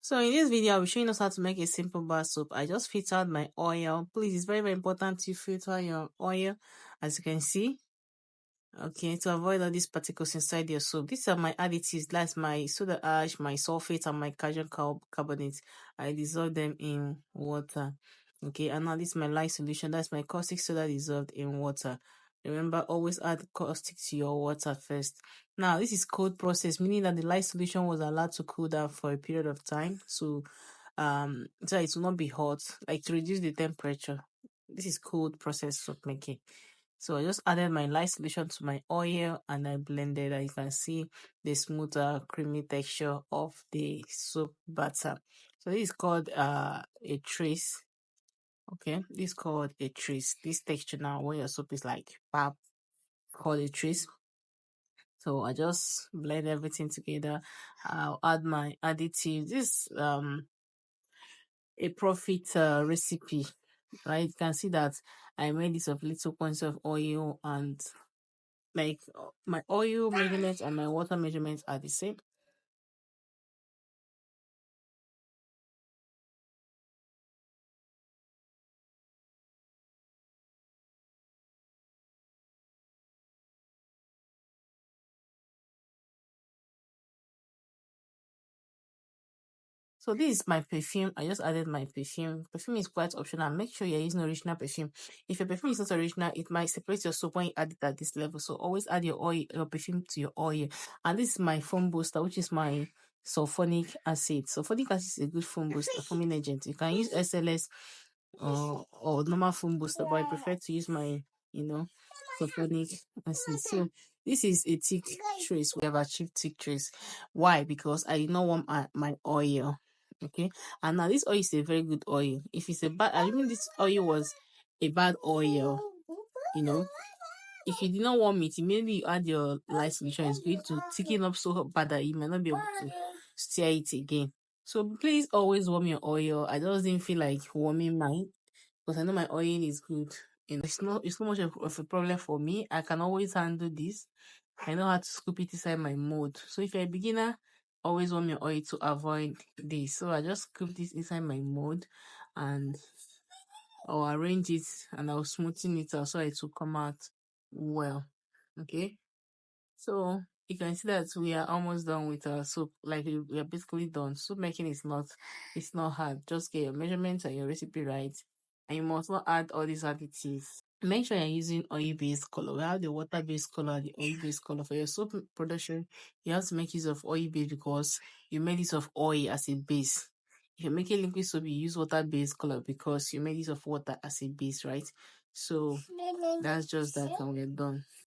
So in this video, I'll be showing us how to make a simple bar soap. I just filtered my oil. Please, it's very, very important to filter your oil, as you can see. Okay, to avoid all these particles inside your soap. These are my additives. That's my soda ash, my sulfate, and my calcium carbonate. I dissolve them in water. Okay, and now this is my lye solution. That's my caustic soda dissolved in water. Remember, always add caustic to your water first. Now, this is cold process, meaning that the lye solution was allowed to cool down for a period of time. So it will not be hot, like to reduce the temperature. This is cold process soap making. So I just added my lye solution to my oil and I blended, and you can see the smoother creamy texture of the soap batter. So this is called a trace. Okay, this is called a trace. This texture now when your soap is like pap, called a trace. So I just blend everything together. I'll add my additive. This a profit recipe, right? You can see that I made this of little quantities of oil, and like my oil measurements and my water measurements are the same. So this is my perfume. I just added my perfume. Perfume is quite optional. Make sure you're using original perfume. If your perfume is not original, it might separate your soap when you add it at this level. So always add your oil, your perfume to your oil. And this is my foam booster, which is my sulfonic acid. Sulfonic acid is a good foam booster, foaming agent. You can use SLS or normal foam booster, but I prefer to use my, sulfonic acid. So this is a thick trace. We have achieved thick trace. Why? Because I did not want my oil. Okay, and now this oil is a very good oil. If it's a bad, I mean, this oil was a bad oil, you know. If you did not warm it, maybe you add your light solution, it's going to thicken up so bad that you may not be able to stir it again. So please always warm your oil. I just didn't feel like warming mine because I know my oil is good. It's not much of a problem for me. I can always handle this. I know how to scoop it inside my mold. So if you're a beginner, always warm your oil to avoid this. So I just scoop this inside my mold and I'll arrange it and I'll smoothen it out so it will come out well. Okay. So you can see that we are almost done with our soup. Like we are basically done. Soup making is not hard. Just get your measurements and your recipe right. And you must not add all these additives. Make sure you're using oil-based color. We have the water-based color, the oil-based color. For your soap production, you have to make use of oil-based because you made use of oil as a base. If you're making liquid soap, you use water-based color because you made use of water as a base, right? So that's just that, and we're done.